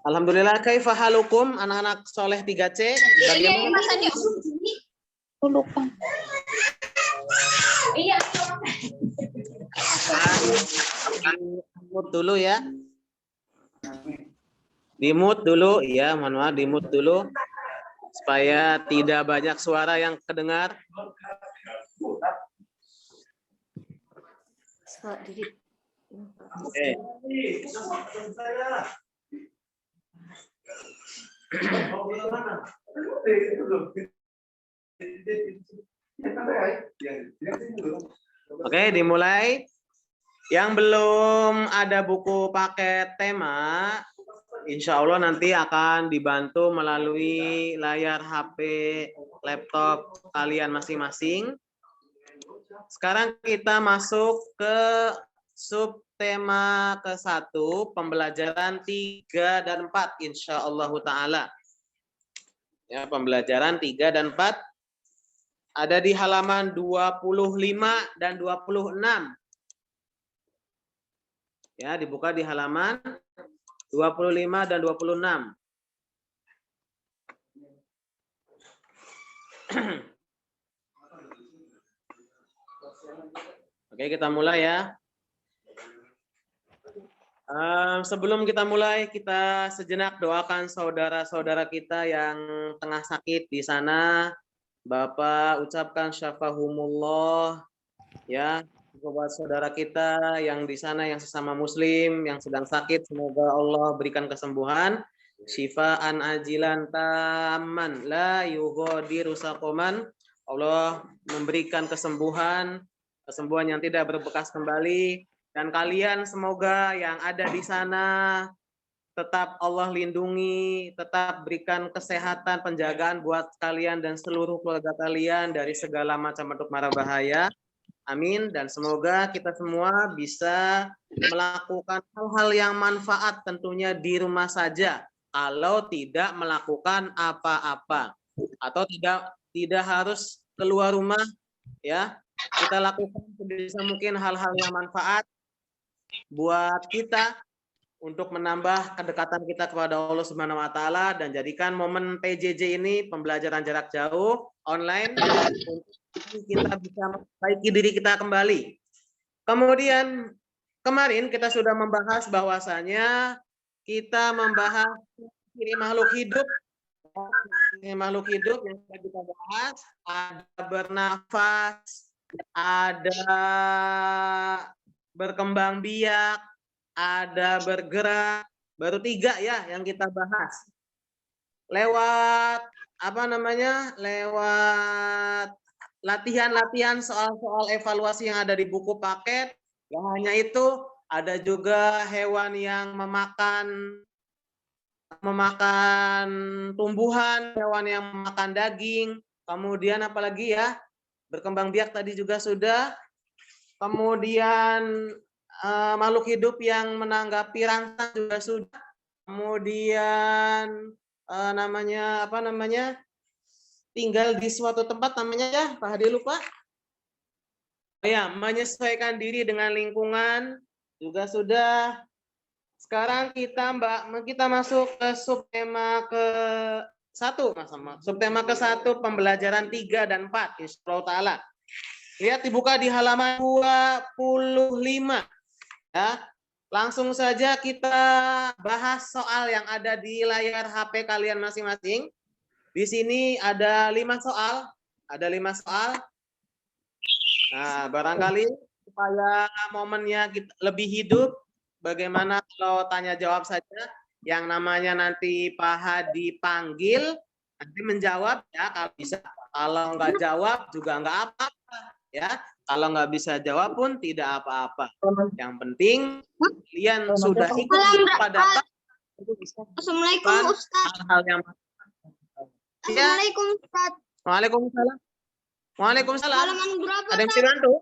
Alhamdulillah, kaifa halukum anak-anak soleh 3C? Bagaimana? Mas Andi. Lupa. Iya. Dimut dulu ya. Dimut dulu, ya, mohon maaf, dimut dulu supaya tidak banyak suara yang kedengar. Oke. Oke, dimulai. Yang belum ada buku paket tema, insya Allah nanti akan dibantu melalui layar HP, laptop kalian masing-masing. Sekarang kita masuk ke subtema ke-1, pembelajaran 3 dan 4, insya Allah ta'ala. Ya, pembelajaran 3 dan 4 ada di halaman 25 dan 26. Ya, dibuka di halaman 25 dan 26. Oke, kita mulai ya. Sebelum kita mulai, kita sejenak doakan saudara-saudara kita yang tengah sakit di sana. Bapak ucapkan syafahumullah ya buat saudara kita yang di sana yang sesama muslim yang sedang sakit, semoga Allah berikan kesembuhan, syifaan ajilan taman la yughadiru saqaman. Allah memberikan kesembuhan yang tidak berbekas kembali, dan kalian semoga yang ada di sana tetap Allah lindungi, tetap berikan kesehatan, penjagaan buat kalian dan seluruh keluarga kalian dari segala macam bentuk mara bahaya. Amin. Dan semoga kita semua bisa melakukan hal-hal yang manfaat tentunya di rumah saja. Kalau tidak melakukan apa-apa atau tidak harus keluar rumah, ya. Kita lakukan sebisa mungkin hal-hal yang manfaat buat kita untuk menambah kedekatan kita kepada Allah Subhanahu wa taala, dan jadikan momen PJJ ini, pembelajaran jarak jauh online, untuk kita bisa memperbaiki diri kita kembali. Kemudian kemarin kita sudah membahas bahwasanya kita membahas ciri makhluk hidup. Makhluk hidup yang kita bahas ada bernafas, ada berkembang biak, ada bergerak, baru 3 ya yang kita bahas. Lewat lewat latihan-latihan soal-soal evaluasi yang ada di buku paket. Yang hanya itu, ada juga hewan yang memakan tumbuhan, hewan yang memakan daging. Kemudian apalagi ya? Berkembang biak tadi juga sudah. Kemudian makhluk hidup yang menanggapi rangsang juga sudah. Kemudian tinggal di suatu tempat namanya ya, Pak Hadi lupa. Ya, menyesuaikan diri dengan lingkungan juga sudah. Sekarang kita masuk ke subtema ke-1, Mas. Subtema ke-1 pembelajaran 3 dan 4 insyaallah taala. Lihat dibuka di halaman 25. Ya, langsung saja kita bahas soal yang ada di layar HP kalian masing-masing. Di sini ada 5 soal. Nah, barangkali supaya momennya lebih hidup, bagaimana kalau tanya jawab saja? Yang namanya nanti Pak Hadi panggil, nanti menjawab ya kalau bisa. Kalau nggak jawab juga nggak apa-apa ya. Kalau nggak bisa jawab pun tidak apa-apa. Yang penting kalian sudah ikut pada Assalamualaikum Ustaz. hal-hal yang Assalamualaikum Ustaz. Waalaikumsalam. Waalaikumsalam. Halaman berapa? Ada yang bisa bantu?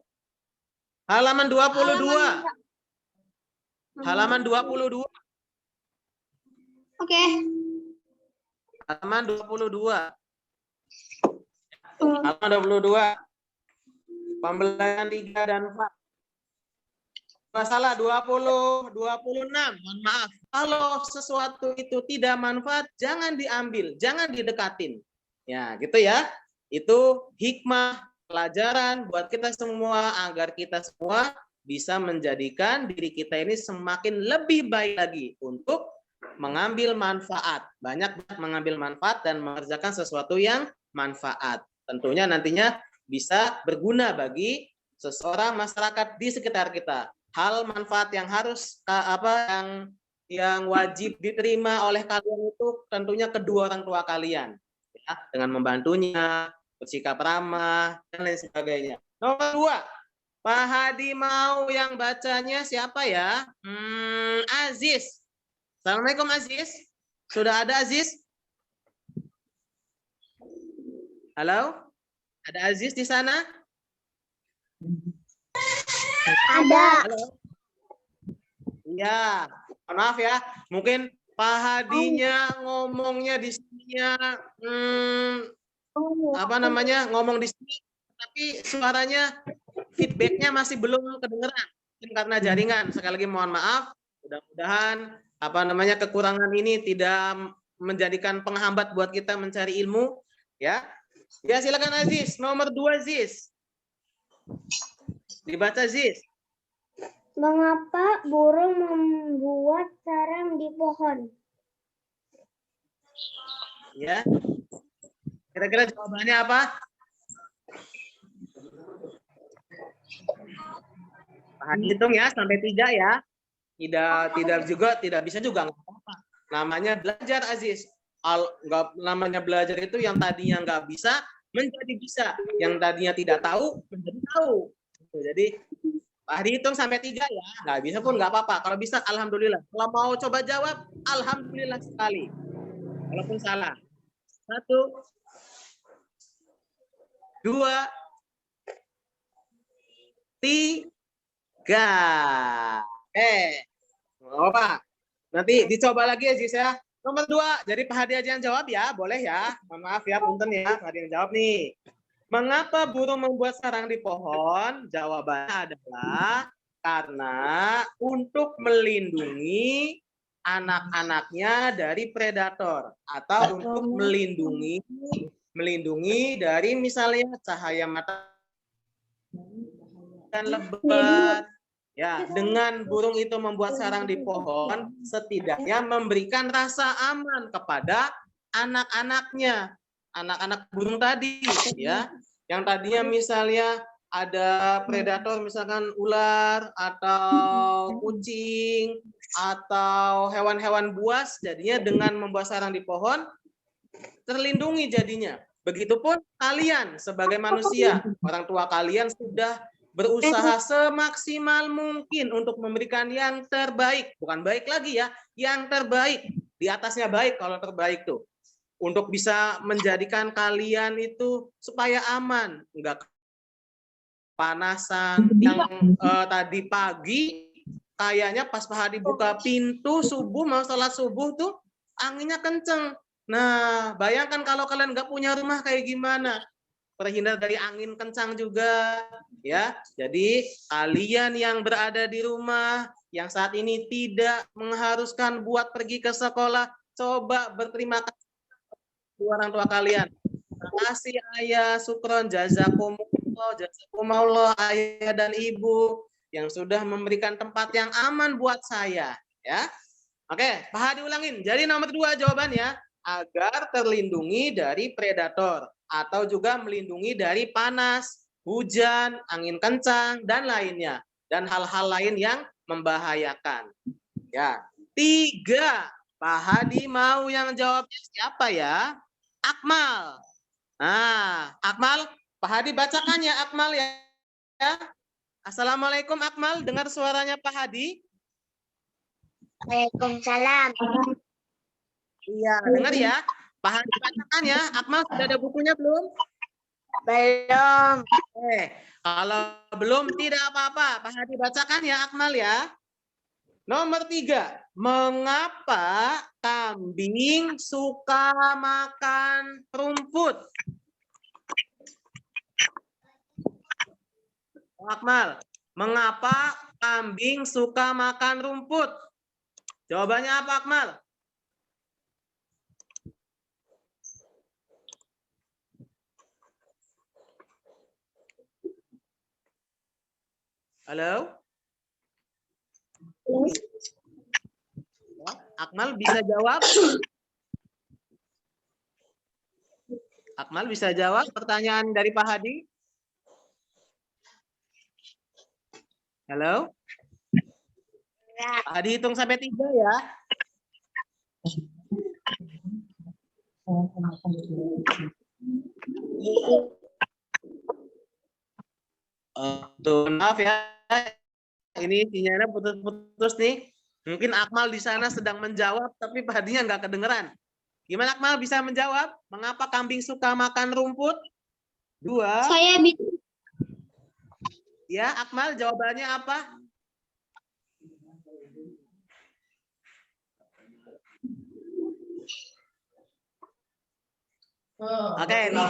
Halaman 22. Halaman 22. Oke. Halaman 22. Halaman 22. Pembelajaran 3 dan 4. Masalah 20, 26. Mohon maaf. Kalau sesuatu itu tidak manfaat, jangan diambil, jangan didekatin. Ya, gitu ya. Itu hikmah pelajaran buat kita semua agar kita semua bisa menjadikan diri kita ini semakin lebih baik lagi untuk mengambil manfaat. Banyak mengambil manfaat dan mengerjakan sesuatu yang manfaat. Tentunya nantinya bisa berguna bagi seseorang masyarakat di sekitar kita. Hal manfaat yang harus yang wajib diterima oleh kalian itu tentunya kedua orang tua kalian, ya, dengan membantunya, bersikap ramah dan lain sebagainya. Nomor 2, Pak Hadi mau yang bacanya siapa ya? Aziz. Assalamualaikum Aziz. Sudah ada Aziz? Halo? Ada Aziz di sana? Ada. Halo. Iya, maaf ya. Mungkin Pak Hadinya ngomongnya di sininya ngomong di sini tapi suaranya feedbacknya masih belum kedengeran karena jaringan. Sekali lagi mohon maaf. Mudah-mudahan kekurangan ini tidak menjadikan penghambat buat kita mencari ilmu, ya. Ya, silakan Aziz. Nomor 2 Aziz. Dibaca Aziz. Mengapa burung membuat sarang di pohon? Ya. Kira-kira jawabannya apa? Hitung ya sampai 3 ya. Tidak bisa juga nggak apa-apa. Namanya belajar Aziz. Namanya belajar itu yang tadinya nggak bisa menjadi bisa, yang tadinya tidak tahu menjadi tahu. Jadi Pak Hadi hitung sampai 3 ya. Nggak bisa pun nggak apa-apa. Kalau bisa alhamdulillah. Kalau mau coba jawab alhamdulillah sekali. Walaupun salah. 1, 2, 3. Pak. Nanti dicoba lagi ya, Jis ya. Nomor 2, jadi Pak Hadi aja yang jawab ya, boleh ya. Mohon maaf ya, punten ya, Pak Hadi yang jawab nih. Mengapa burung membuat sarang di pohon? Jawabannya adalah karena untuk melindungi anak-anaknya dari predator atau untuk melindungi dari misalnya cahaya matahari dan lebat. Ya, dengan burung itu membuat sarang di pohon, setidaknya memberikan rasa aman kepada anak-anaknya, anak-anak burung tadi, ya, yang tadinya misalnya ada predator, misalkan ular atau kucing atau hewan-hewan buas, jadinya dengan membuat sarang di pohon terlindungi jadinya. Begitupun kalian sebagai manusia, orang tua kalian sudah berusaha semaksimal mungkin untuk memberikan yang terbaik, bukan baik lagi ya, yang terbaik, di atasnya baik kalau terbaik tuh, untuk bisa menjadikan kalian itu supaya aman, enggak panasan. Yang tadi pagi kayaknya pas Pak Hadi buka pintu subuh mau sholat subuh tuh anginnya kenceng. Nah, bayangkan kalau kalian nggak punya rumah kayak gimana, terhindar dari angin kencang juga, ya. Jadi kalian yang berada di rumah yang saat ini tidak mengharuskan buat pergi ke sekolah, coba berterima kasih kepada orang tua kalian. Terima kasih ayah, syukron, jazakumullah ayah dan ibu yang sudah memberikan tempat yang aman buat saya, ya. Oke, Pak Hadi ulangin. Jadi nomor 2 jawabannya agar terlindungi dari predator atau juga melindungi dari panas, hujan, angin kencang dan lainnya dan hal-hal lain yang membahayakan. Ya. 3, Pak Hadi mau yang jawabnya siapa ya? Akmal. Nah, Akmal, Pak Hadi bacakan ya Akmal ya. Assalamualaikum Akmal, dengar suaranya Pak Hadi? Waalaikumsalam. Iya, dengar ya. Pak Hadi bacakan ya. Akmal sudah ada bukunya belum? Belum. Kalau belum tidak apa-apa. Pak Hadi bacakan ya Akmal ya. Nomor 3, mengapa kambing suka makan rumput? Akmal, mengapa kambing suka makan rumput? Jawabannya apa, Akmal? Halo? Akmal bisa jawab? Akmal bisa jawab pertanyaan dari Pak Hadi? Halo? Pak Hadi hitung sampai 3 ya. Maaf ya. Ini sinyalnya putus-putus nih. Mungkin Akmal di sana sedang menjawab, tapi Pak Hadinya nggak kedengeran. Gimana Akmal bisa menjawab? Mengapa kambing suka makan rumput? 2. Saya bisa. Ya, Akmal jawabannya apa? Oke, ini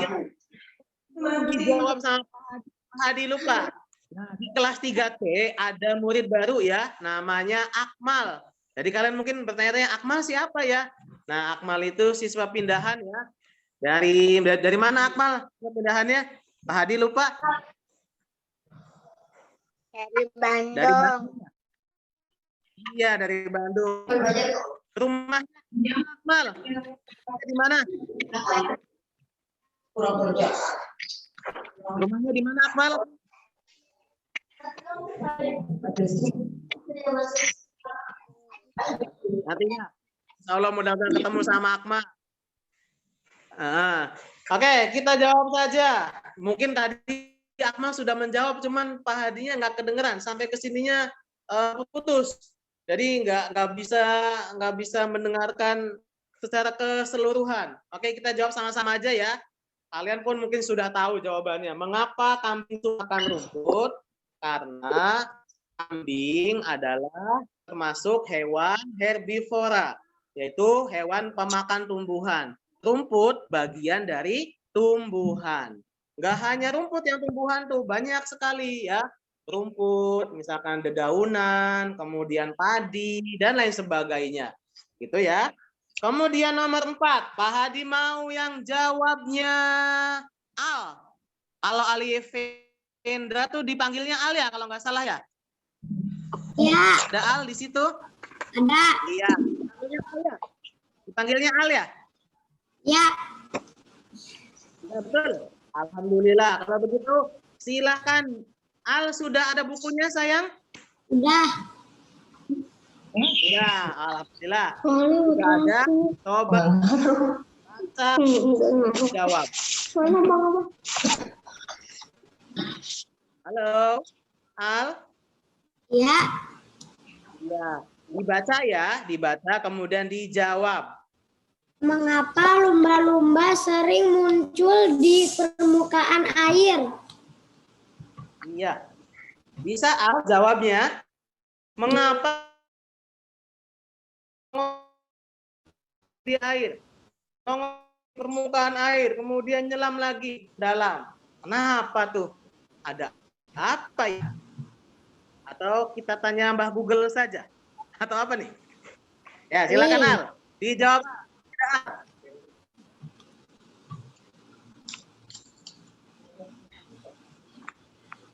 dijawab sama Pak Hadi lupa. Di kelas 3T ada murid baru ya, namanya Akmal. Jadi kalian mungkin bertanya-tanya, Akmal siapa ya? Nah, Akmal itu siswa pindahan ya. Dari mana Akmal pindahannya? Pak Hadi lupa? Dari Bandung. Dari Bandung. Iya, dari Bandung. Rumahnya Akmal di mana? Rumahnya di mana Akmal? Nantinya, insya Allah mudah-mudahan ketemu sama Akmal. Oke, kita jawab saja. Mungkin tadi Akmal sudah menjawab, cuman Pak Hadinya nggak kedengeran sampai kesininya putus. Jadi nggak bisa mendengarkan secara keseluruhan. Oke, kita jawab sama-sama aja ya. Kalian pun mungkin sudah tahu jawabannya. Mengapa kambing itu makan rumput? Karena kambing adalah termasuk hewan herbivora, yaitu hewan pemakan tumbuhan. Rumput bagian dari tumbuhan. Nggak hanya rumput yang tumbuhan tuh, banyak sekali ya. Rumput, misalkan dedaunan, kemudian padi, dan lain sebagainya. Gitu ya. Kemudian nomor 4, Pak Hadi mau yang jawabnya Al. Kalau Alifendra tuh dipanggilnya Al ya, kalau nggak salah ya? Ya. Ada Al di situ? Ada. Iya. Dipanggilnya Al ya? Ya. Ya, betul. Alhamdulillah. Kalau begitu, silakan. Al, sudah ada bukunya, sayang? Udah. Ya, alhamdulillah. Sudah ada. Coba baca, jawab. Halo, Al? Ya. Ya, dibaca kemudian dijawab. Mengapa lumba-lumba sering muncul di permukaan air? Iya. Bisa Al jawabnya? Mengapa di air? Permukaan air, kemudian nyelam lagi dalam. Kenapa tuh? Ada apa ya? Atau kita tanya Mbah Google saja? Atau apa nih? Ya, silakan Al. Dijawab.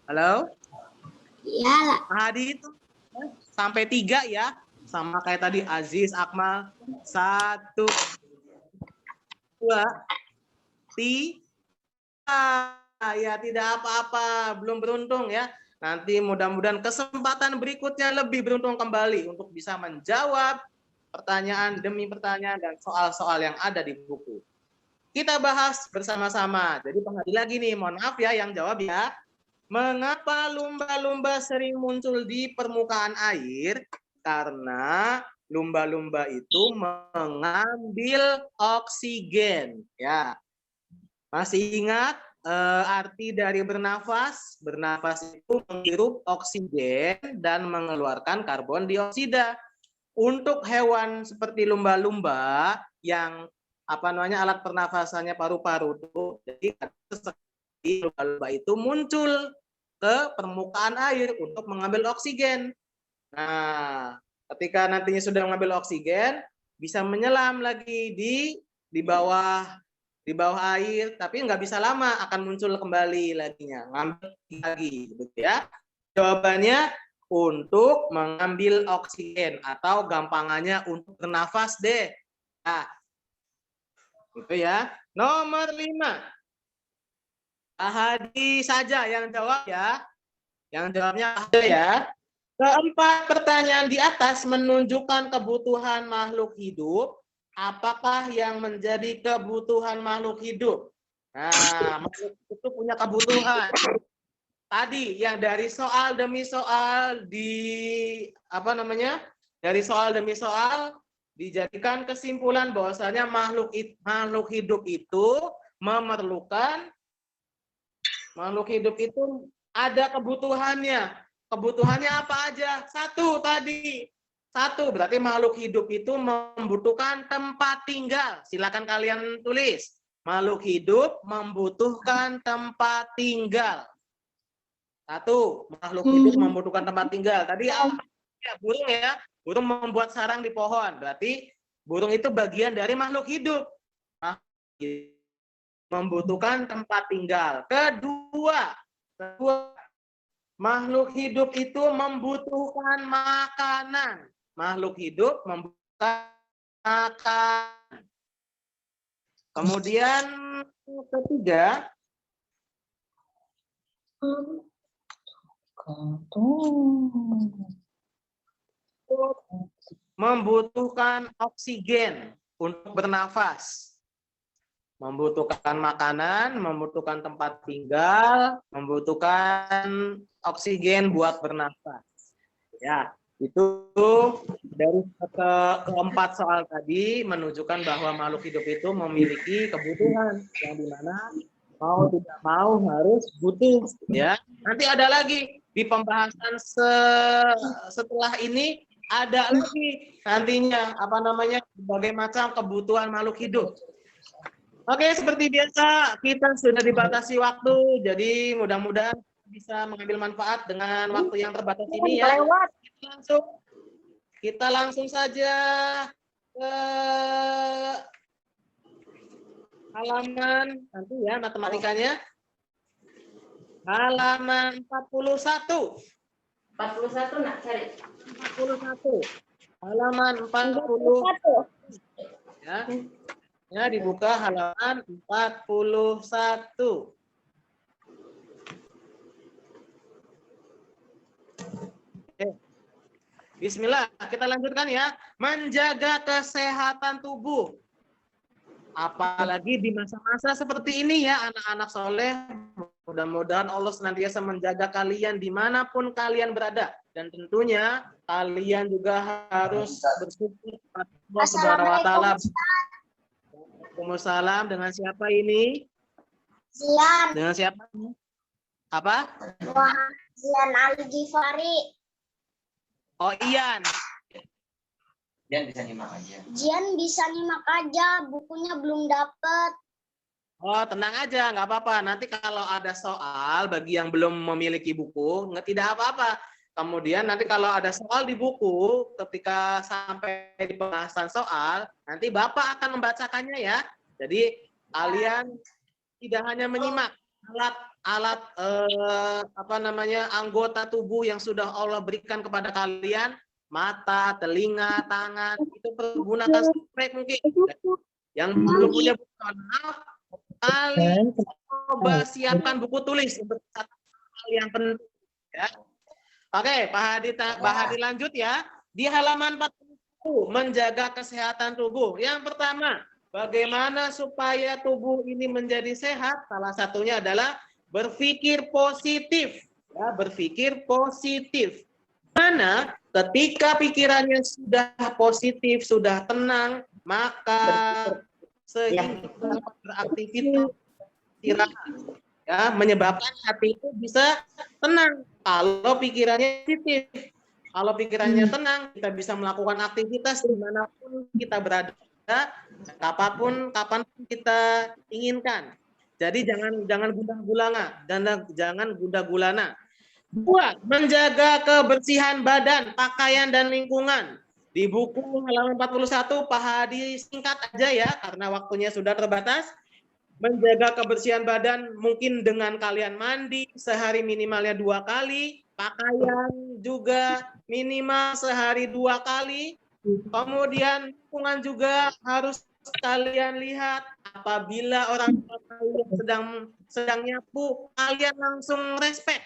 Halo? Ya. Hadi itu sampai 3 ya. Sama kayak tadi Aziz, Akmal. 1, 2, 3. Ya tidak apa-apa. Belum beruntung ya. Nanti mudah-mudahan kesempatan berikutnya lebih beruntung kembali untuk bisa menjawab pertanyaan demi pertanyaan dan soal-soal yang ada di buku. Kita bahas bersama-sama. Jadi penghadi lagi nih, mohon maaf ya yang jawab ya. Mengapa lumba-lumba sering muncul di permukaan air? Karena lumba-lumba itu mengambil oksigen. Ya, masih ingat arti dari bernafas? Bernafas itu menghirup oksigen dan mengeluarkan karbon dioksida. Untuk hewan seperti lumba-lumba yang alat pernafasannya paru-paru itu, jadi lumba-lumba itu muncul ke permukaan air untuk mengambil oksigen. Nah, ketika nantinya sudah mengambil oksigen, bisa menyelam lagi di bawah air, tapi nggak bisa lama, akan muncul kembali laginya, ngambil lagi, gitu ya. Jawabannya untuk mengambil oksigen atau gampangannya untuk bernafas deh. Nah, itu ya. Nomor 5. Hadi saja yang jawab ya. Yang jawabnya ada ya. Keempat pertanyaan di atas menunjukkan kebutuhan makhluk hidup. Apakah yang menjadi kebutuhan makhluk hidup? Nah, makhluk itu punya kebutuhan. Tadi yang dari soal demi soal dari soal demi soal dijadikan kesimpulan bahwasanya makhluk hidup itu memerlukan makhluk hidup itu ada kebutuhannya. Kebutuhannya apa aja? Satu berarti makhluk hidup itu membutuhkan tempat tinggal. Silakan kalian tulis. Makhluk hidup membutuhkan tempat tinggal. Satu, makhluk hidup membutuhkan tempat tinggal. Tadi ya, burung ya. Burung membuat sarang di pohon. Berarti burung itu bagian dari makhluk hidup. Membutuhkan tempat tinggal. Kedua, makhluk hidup itu membutuhkan makanan. Makhluk hidup membutuhkan makanan. Kemudian ketiga, membutuhkan oksigen untuk bernafas. Membutuhkan makanan, membutuhkan tempat tinggal, membutuhkan oksigen buat bernafas. Ya, itu dari keempat soal tadi menunjukkan bahwa makhluk hidup itu memiliki kebutuhan yang dimana mau tidak mau harus butuh. Ya, nanti ada lagi di pembahasan setelah ini ada lagi nantinya berbagai macam kebutuhan makhluk hidup. Oke, seperti biasa kita sudah dibatasi waktu, jadi mudah-mudahan bisa mengambil manfaat dengan waktu yang terbatas ini ya. Kita langsung saja ke halaman nanti ya matematikanya. Halaman 41. 41 nak cari. 41. Halaman 41. Ya. Ya, dibuka halaman 41. Oke. Bismillah, kita lanjutkan ya. Menjaga kesehatan tubuh. Apalagi di masa-masa seperti ini ya, anak-anak soleh. Mudah-mudahan Allah senantiasa menjaga kalian dimanapun kalian berada. Dan tentunya kalian juga harus bersyukur kepada Allah Subhanahu wa Ta'ala. Waalaikumsalam. Dengan siapa ini? Zian. Dengan siapa? Apa? Zian Ali Gifari. Oh, Ian. Jian bisa nyimak aja. Zian bisa nyimak aja, bukunya belum dapet. Oh, tenang aja, nggak apa-apa. Nanti kalau ada soal bagi yang belum memiliki buku, tidak apa-apa. Kemudian nanti kalau ada soal di buku, ketika sampai di pembahasan soal, nanti Bapak akan membacakannya ya. Jadi kalian tidak hanya menyimak alat anggota tubuh yang sudah Allah berikan kepada kalian, mata, telinga, tangan, itu pergunakan sebaik mungkin. Yang belum punya buku, kalian coba siapkan buku tulis untuk hal yang penting ya. Oke, Pak Hadi lanjut ya. Di halaman 41, menjaga kesehatan tubuh. Yang pertama, bagaimana supaya tubuh ini menjadi sehat? Salah satunya adalah berpikir positif. Ya, berpikir positif. Karena ketika pikirannya sudah positif, sudah tenang, maka sehingga beraktivitas istirahat. Ya, menyebabkan hati itu bisa tenang kalau pikirannya positif. Kalau pikirannya tenang, kita bisa melakukan aktivitas dimanapun kita berada, kapan kita inginkan. Jadi jangan gundah gulana, Dua, menjaga kebersihan badan, pakaian, dan lingkungan. Di buku halaman 41, Pak Hadi singkat aja ya, karena waktunya sudah terbatas. Menjaga kebersihan badan mungkin dengan kalian mandi sehari minimalnya 2 kali, pakaian juga minimal sehari 2 kali. Kemudian lingkungan juga harus kalian lihat, apabila orang tua kalian sedang nyapu, kalian langsung respon.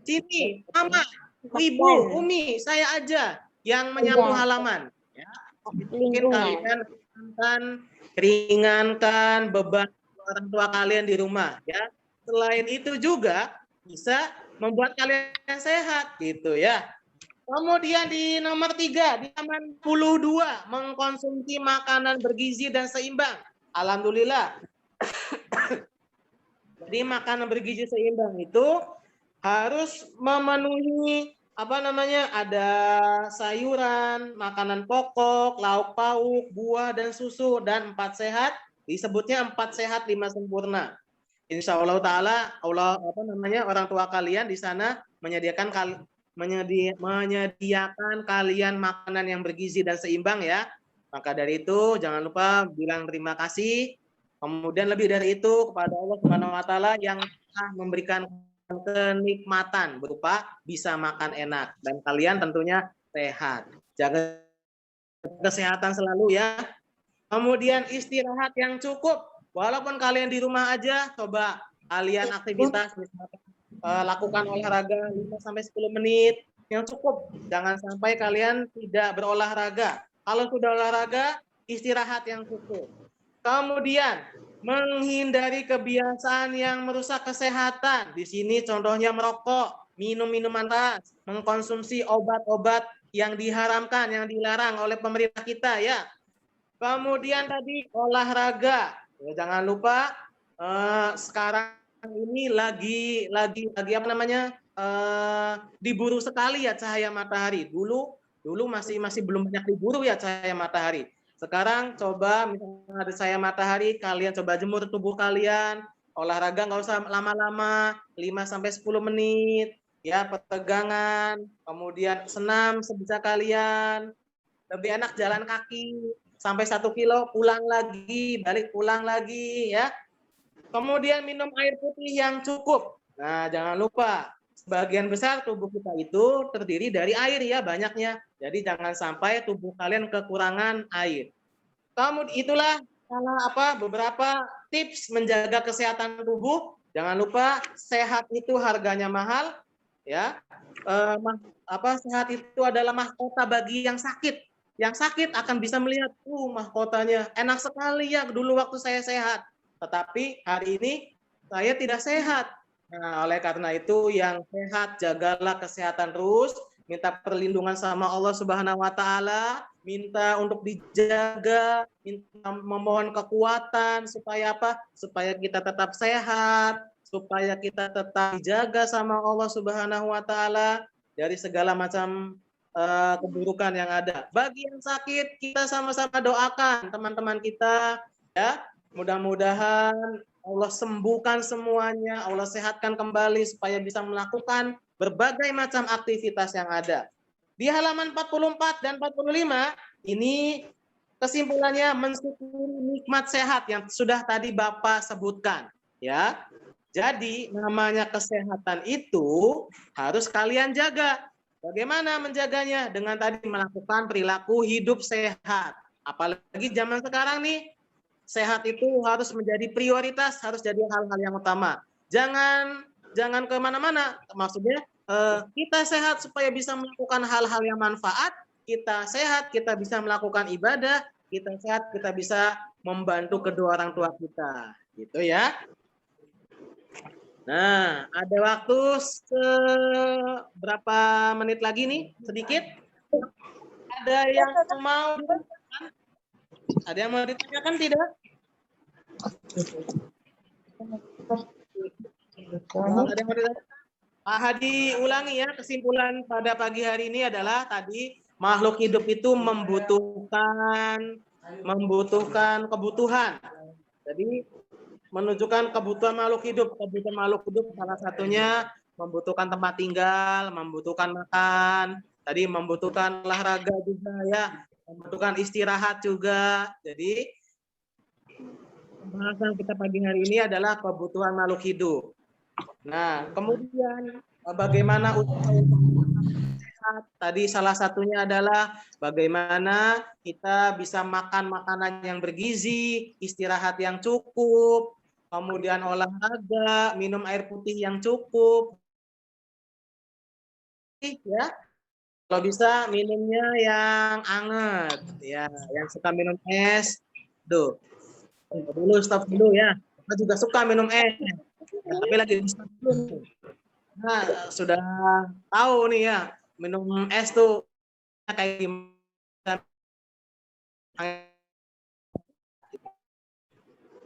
Sini, Mama, Ibu, Umi, saya aja yang menyapu halaman. Ya, mungkin kalian akan ringankan beban orang tua kalian di rumah. Ya, selain itu juga bisa membuat kalian sehat, gitu ya. Kemudian di nomor 3, di halaman 42, mengkonsumsi makanan bergizi dan seimbang. Alhamdulillah. Jadi makanan bergizi seimbang itu harus memenuhi ada sayuran, makanan pokok, lauk pauk, buah dan susu, dan 4 sehat. Disebutnya 4 sehat 5 sempurna. Insya Allah Taala orang tua kalian di sana menyediakan kalian makanan yang bergizi dan seimbang ya. Maka dari itu jangan lupa bilang terima kasih. Kemudian lebih dari itu kepada Allah Subhanahu wa taala yang telah memberikan kenikmatan berupa bisa makan enak dan kalian tentunya sehat. Jaga kesehatan selalu ya. Kemudian istirahat yang cukup. Walaupun kalian di rumah aja, coba kalian aktivitas misalkan lakukan olahraga 5-10 menit yang cukup. Jangan sampai kalian tidak berolahraga. Kalau sudah olahraga, istirahat yang cukup. Kemudian menghindari kebiasaan yang merusak kesehatan. Di sini contohnya merokok, minum minuman keras, mengkonsumsi obat-obat yang diharamkan, yang dilarang oleh pemerintah kita ya. Kemudian tadi olahraga. Ya, jangan lupa sekarang ini lagi diburu sekali ya cahaya matahari. Dulu masih belum banyak diburu ya cahaya matahari. Sekarang coba misalnya ada cahaya matahari, kalian coba jemur tubuh kalian, olahraga nggak usah lama-lama, 5-10 menit, ya peregangan, kemudian senam sebisa kalian. Lebih enak jalan kaki sampai 1 kilo, pulang lagi ya. Kemudian minum air putih yang cukup. Nah, jangan lupa sebagian besar tubuh kita itu terdiri dari air ya banyaknya. Jadi jangan sampai tubuh kalian kekurangan air. Itulah beberapa tips menjaga kesehatan tubuh. Jangan lupa sehat itu harganya mahal ya. Sehat itu adalah mahkota bagi yang sakit. Yang sakit akan bisa melihat, mahkotanya enak sekali ya dulu waktu saya sehat. Tetapi hari ini saya tidak sehat. Nah, oleh karena itu yang sehat jagalah kesehatan terus, minta perlindungan sama Allah Subhanahu wa taala, minta untuk dijaga, minta memohon kekuatan supaya supaya kita tetap sehat, supaya kita tetap dijaga sama Allah Subhanahu wa taala dari segala macam keburukan yang ada. Bagi yang sakit, kita sama-sama doakan teman-teman kita ya. Mudah-mudahan Allah sembuhkan semuanya, Allah sehatkan kembali supaya bisa melakukan berbagai macam aktivitas yang ada. Di halaman 44 dan 45 ini kesimpulannya mensyukuri nikmat sehat yang sudah tadi Bapak sebutkan ya. Jadi namanya kesehatan itu harus kalian jaga. Bagaimana menjaganya? Dengan tadi melakukan perilaku hidup sehat. Apalagi zaman sekarang nih, sehat itu harus menjadi prioritas, harus jadi hal-hal yang utama. Jangan kemana-mana. Maksudnya kita sehat supaya bisa melakukan hal-hal yang manfaat. Kita sehat, kita bisa melakukan ibadah. Kita sehat, kita bisa membantu kedua orang tua kita. Gitu ya. Nah, ada waktu berapa menit lagi nih? Sedikit. Ada yang mau ditanyakan? Ada yang mau ditanyakan tidak? Pak Hadi ulangi ya, kesimpulan pada pagi hari ini adalah tadi makhluk hidup itu membutuhkan kebutuhan. Jadi menunjukkan kebutuhan makhluk hidup. Kebutuhan makhluk hidup salah satunya membutuhkan tempat tinggal, membutuhkan makan, tadi membutuhkan olahraga juga ya, membutuhkan istirahat juga. Jadi pembahasan kita pagi hari ini adalah kebutuhan makhluk hidup. Nah, kemudian bagaimana usaha untuk sehat? Tadi salah satunya adalah bagaimana kita bisa makan makanan yang bergizi, istirahat yang cukup, kemudian olahraga, minum air putih yang cukup, ya. Kalau bisa minumnya yang anget, ya. Yang suka minum es, tuh. Stop dulu ya. Kita juga suka minum es, ya, tapi lagi stop dulu. Nah, sudah tahu nih ya, minum es tuh kayak gimana.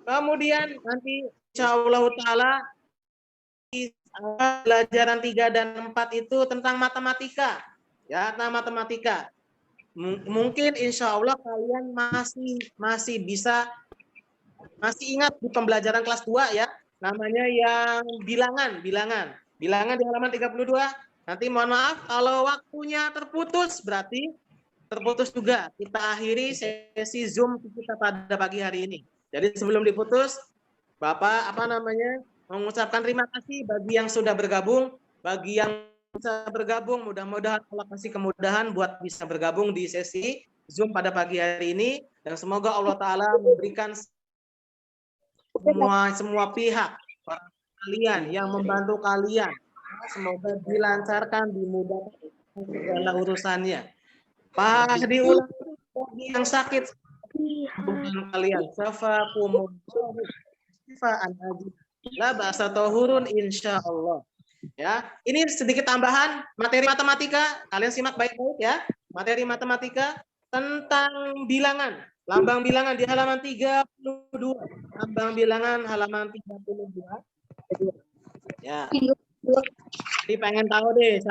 Kemudian nanti insyaallah taala pelajaran 3 dan 4 itu tentang matematika. Ya, tentang matematika. Mungkin insya Allah kalian masih ingat di pembelajaran kelas 2 ya, namanya yang bilangan di halaman 32. Nanti mohon maaf kalau waktunya terputus, berarti terputus juga. Kita akhiri sesi Zoom kita pada pagi hari ini. Jadi sebelum diputus, Bapak mengucapkan terima kasih bagi yang sudah bergabung, bagi yang bisa bergabung, mudah-mudahan Allah kasih kemudahan buat bisa bergabung di sesi Zoom pada pagi hari ini, dan semoga Allah Ta'ala memberikan semua pihak, para kalian yang membantu kalian, semoga dilancarkan, dimudahkan segala urusannya. Pas diulang bagi yang sakit, bukan kalian, la ba'sa tahurun insyaallah. Ya, ini sedikit tambahan materi matematika, kalian simak baik-baik ya. Materi matematika tentang bilangan, lambang bilangan di halaman 32. Lambang bilangan halaman 32. Ya. Jadi pengen tahu deh